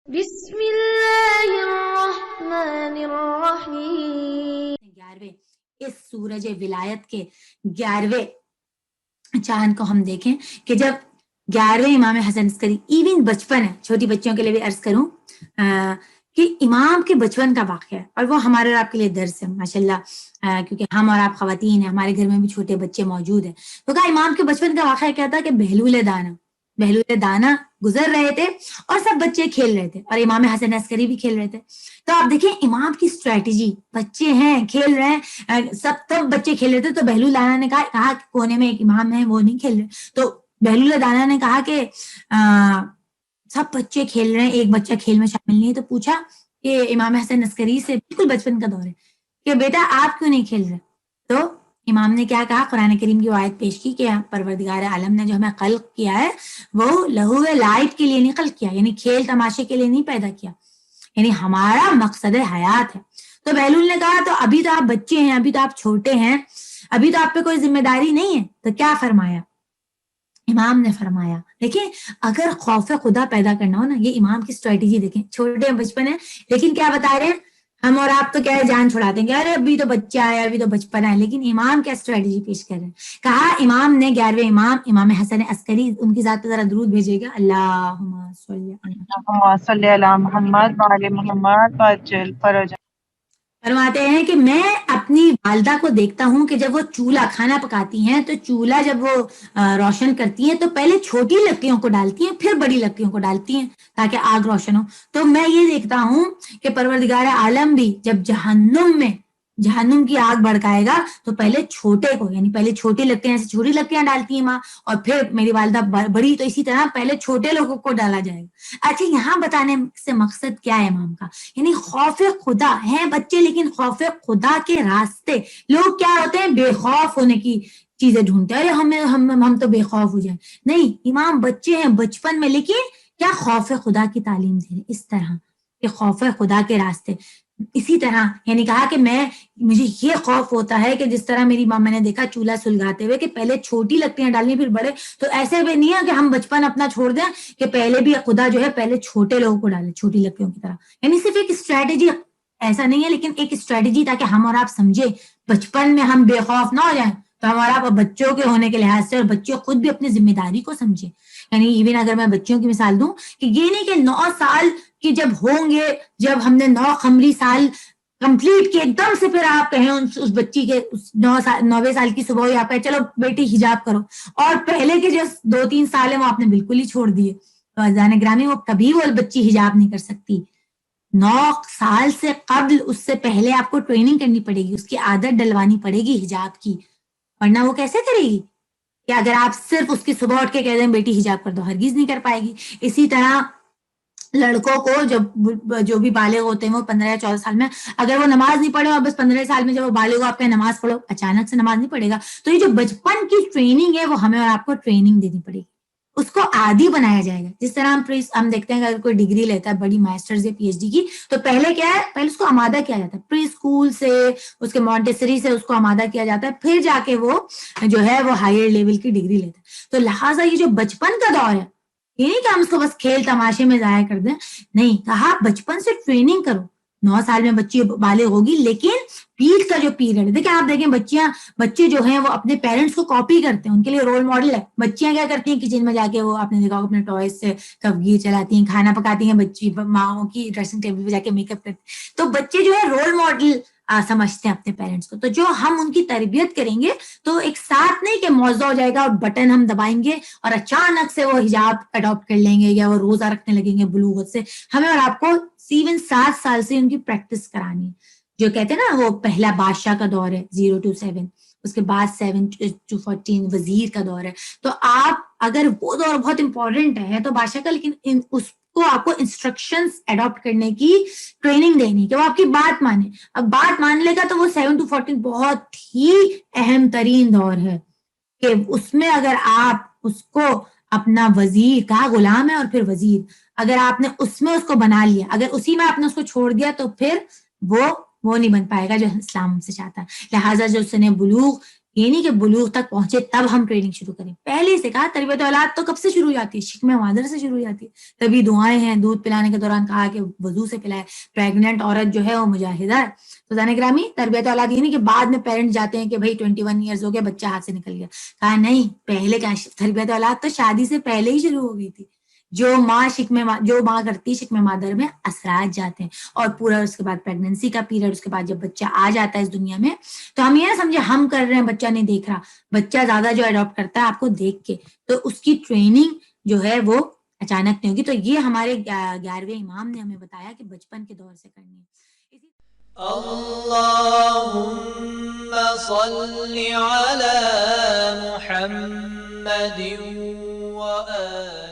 بسم اللہ الرحمن الرحیم. 11ویں اس سورج ولایت کے 11ویں چاند کو ہم دیکھیں کہ جب 11ویں امام حسن عسکری ایون بچپن ہے، چھوٹی بچیوں کے لیے بھی عرض کروں کہ امام کے بچپن کا واقعہ ہے اور وہ ہمارے اور آپ کے لیے درس ہے ماشاءاللہ، کیونکہ ہم اور آپ خواتین ہیں، ہمارے گھر میں بھی چھوٹے بچے موجود ہیں. تو کہا امام کے بچپن کا واقعہ کیا تھا کہ بہلول دانا گزر رہے تھے اور سب بچے کھیل رہے تھے اور امام حسن عسکری بھی کھیل رہے تھے. تو آپ دیکھیں امام کی اسٹریٹجی، بچے ہیں کھیل رہے ہیں، سب بچے کھیل رہے تھے. تو بہلول دانا نے کہا کہ کونے میں ایک امام ہے وہ نہیں کھیل رہے. تو بہلول دانا نے کہا کہ سب بچے کھیل رہے ہیں، ایک بچہ کھیل میں شامل نہیں ہے. تو پوچھا کہ امام حسن عسکری سے، بالکل بچپن کا دور ہے، کہ بیٹا آپ کیوں نہیں کھیل رہے؟ تو امام نے کیا کہا؟ قرآن کریم کی آیت پیش کی کہ پروردگار عالم نے جو ہمیں خلق کیا ہے وہ لہو لعب کے لیے نہیں خلق کیا، یعنی کھیل تماشے کے لیے نہیں پیدا کیا، یعنی ہمارا مقصد حیات ہے. تو بہلول نے کہا تو ابھی تو آپ بچے ہیں، ابھی تو آپ چھوٹے ہیں، ابھی تو آپ پہ کوئی ذمہ داری نہیں ہے. تو کیا فرمایا؟ امام نے فرمایا دیکھیں اگر خوف خدا پیدا کرنا ہو نا، یہ امام کی اسٹریٹجی دیکھیں، چھوٹے بچپن ہے لیکن کیا بتا رہے ہیں؟ ہم اور آپ تو کیا ہے جان چھڑا دیں گے، ارے ابھی تو بچہ ہے، ابھی تو بچپن ہے، لیکن امام کیا اسٹریٹجی پیش کر رہے ہیں. کہا امام نے 11ویں امام حسن عسکری، ان کی ذات پہ ذرا درود بھیجے گا. اللہم صلی صلی علی محمد وعلی محمد وعجل فرج. فرماتے ہیں کہ میں اپنی والدہ کو دیکھتا ہوں کہ جب وہ چولہا کھانا پکاتی ہیں تو چولہا جب وہ روشن کرتی ہیں تو پہلے چھوٹی لکڑیوں کو ڈالتی ہیں پھر بڑی لکڑیوں کو ڈالتی ہیں تاکہ آگ روشن ہو. تو میں یہ دیکھتا ہوں کہ پروردگار عالم بھی جب جہنم کی آگ بھڑکائے گا تو پہلے چھوٹے کو، یعنی پہلے چھوٹی لکڑیاں، ایسے چھوٹی لکڑیاں ڈالتی ہیں ماں، اور پھر میری والدہ بڑی، تو اسی طرح پہلے چھوٹے لوگوں کو ڈالا جائے گا. اچھا یہاں بتانے سے مقصد کیا ہے امام کا؟ یعنی خوف خدا ہیں بچے، لیکن خوف خدا کے راستے لوگ کیا ہوتے ہیں؟ بے خوف ہونے کی چیزیں ڈھونڈتے ہیں، ارے ہم تو بے خوف ہو جائیں. نہیں، امام بچے ہیں بچپن میں، لیکن کیا خوف خدا کی تعلیم دے رہے اس طرح کہ خوف خدا کے راستے. اسی طرح یعنی کہا کہ مجھے یہ خوف ہوتا ہے کہ جس طرح میری ماں، میں نے دیکھا چولہا سلگاتے ہوئے کہ پہلے چھوٹی لکڑیاں ڈالنی پھر بڑے. تو ایسے بھی نہیں ہے کہ ہم بچپن اپنا چھوڑ دیں کہ پہلے بھی خدا جو ہے پہلے چھوٹے لوگوں کو ڈالے چھوٹی لکڑیوں کی طرح. یعنی صرف ایک اسٹریٹجی ایسا نہیں ہے، لیکن ایک اسٹریٹجی تاکہ ہم اور آپ سمجھے بچپن میں ہم بے خوف نہ ہو جائیں. تو ہمارا بچوں کے ہونے کے لحاظ سے اور بچے خود بھی اپنی ذمہ داری کو سمجھے. یعنی ایون اگر میں بچوں کی مثال دوں کہ یہ نہیں کہ 9 سال کی جب ہوں گے، جب ہم نے 9 قمری سال کمپلیٹ کیے، ایک دم سے پھر آپ کہیں اس بچی کے 9ویں سال کی صبح ہی آپ کہیں چلو بیٹی حجاب کرو، اور پہلے کے جو 2-3 سال ہیں وہ آپ نے بالکل ہی چھوڑ دیے. تو عزیزان گرامی وہ کبھی وہ بچی حجاب نہیں کر سکتی. 9 سال سے قبل، اس سے پہلے آپ کو ٹریننگ کرنی پڑے گی، اس کی عادت ڈلوانی پڑے گی حجاب کی، ورنہ وہ کیسے کرے گی؟ کہ اگر آپ صرف اس کی صبح اٹھ کے کہہ دیں بیٹی حجاب کر دو، ہرگز نہیں کر پائے گی. اسی طرح لڑکوں کو جو بھی بالغ ہوتے ہیں وہ 15 یا 14 سال میں اگر وہ نماز نہیں پڑھے، اور بس 15 سال میں جب وہ بالغ ہو آپ کہیں نماز پڑھو، اچانک سے نماز نہیں پڑھے گا. تو یہ جو بچپن کی ٹریننگ ہے وہ ہمیں اور آپ کو ٹریننگ دینی پڑے گی، اس کو عادی بنایا جائے گا. جس طرح ہم دیکھتے ہیں کہ اگر کوئی ڈگری لیتا ہے بڑی ماسٹرز یا پی ایچ ڈی کی، تو پہلے کیا ہے؟ پہلے اس کو آمادہ کیا جاتا ہے پری اسکول سے، اس کے مونٹیسری سے اس کو آمادہ کیا جاتا ہے، پھر جا کے وہ جو ہے وہ ہائر لیول کی ڈگری لیتا ہے. تو لہٰذا یہ جو بچپن کا دور ہے، یہ نہیں کہ ہم اس کو بس کھیل تماشے میں ضائع کر دیں، نہیں، کہا بچپن سے ٹریننگ کرو. 9 سال میں بچی بالغ ہوگی، لیکن پیٹ کا جو پیریڈ ہے، دیکھیں آپ دیکھیں بچے جو ہیں وہ اپنے پیرنٹس کو کاپی کرتے ہیں، ان کے لیے رول ماڈل ہے. بچیاں کیا کرتی ہیں؟ کچن میں جا کے وہ آپ نے دیکھا اپنے ٹوائز سے کفگیر چلاتی ہیں، کھانا پکاتی ہیں، بچی ماؤں کی ڈریسنگ ٹیبل پہ جا کے میک اپ کرتی ہیں. تو بچے جو ہے رول ماڈل سمجھتے ہیں اپنے پیرنٹس کو. تو جو ہم ان کی تربیت کریں گے تو ایک ساتھ نہیں کہ موضوع ہو جائے گا اور بٹن ہم دبائیں گے اور اچانک سے وہ حجاب اڈاپٹ کر لیں گے یا وہ روزہ رکھنے لگیں گے بلوغت سے. ہمیں اور آپ کو 7 سال سے ان کی پریکٹس کرانی ہے. جو کہتے ہیں نا وہ پہلا بادشاہ کا دور ہے 0 to 7، اس کے بعد 7 to 14 وزیر کا دور ہے. تو آپ اگر وہ دور بہت امپورٹنٹ ہے تو بادشاہ کا، لیکن اس کو آپ کو انسٹرکشنز اڈاپٹ کرنے کی ٹریننگ دینی کہ وہ آپ کی بات مانے. اب بات مان لے گا تو وہ 7 to 14 بہت ہی اہم ترین دور ہے کہ اس میں اگر آپ اس کو اپنا وزیر، کہا غلام ہے اور پھر وزیر، اگر آپ نے اس میں اس کو بنا لیا، اگر اسی میں آپ نے اس کو چھوڑ دیا تو پھر وہ نہیں بن پائے گا جو اسلام سے چاہتا ہے. لہٰذا جو سن بلوغ یہ نہیں کہ بلوغ تک پہنچے تب ہم ٹریننگ شروع کریں. پہلے سے کہا تربیت اولاد تو کب سے شروع ہو جاتی ہے؟ شکم مادر سے شروع ہو جاتی ہے. تبھی دعائیں ہیں، دودھ پلانے کے دوران کہا کہ وضو سے پلائے. پریگننٹ عورت جو ہے وہ مجاہدہ ہے. تو زن گرامی تربیت اولاد یہ نہیں کہ بعد میں پیرنٹ جاتے ہیں کہ بھائی 21 ایئرز ہو گیا بچہ ہاتھ سے نکل گیا. کہا نہیں، پہلے کیا تربیت اولاد تو شادی سے پہلے ہی شروع ہو گئی تھی. جو ماں کرتی شکم مادر میں اثرات جاتے ہیں، اور پورا اس کے بعد پریگننسی کا پیریڈ، اس کے بعد جب بچہ آ جاتا ہے اس دنیا میں، تو ہم یہ نہ سمجھے ہم کر رہے ہیں بچہ نہیں دیکھ رہا. بچہ زیادہ جو اڈاپٹ کرتا ہے آپ کو دیکھ کے، تو اس کی ٹریننگ جو ہے وہ اچانک نہیں ہوگی. تو یہ ہمارے 11ویں امام نے ہمیں بتایا کہ بچپن کے دور سے کرنی ہے. اللهم صل على محمد وآل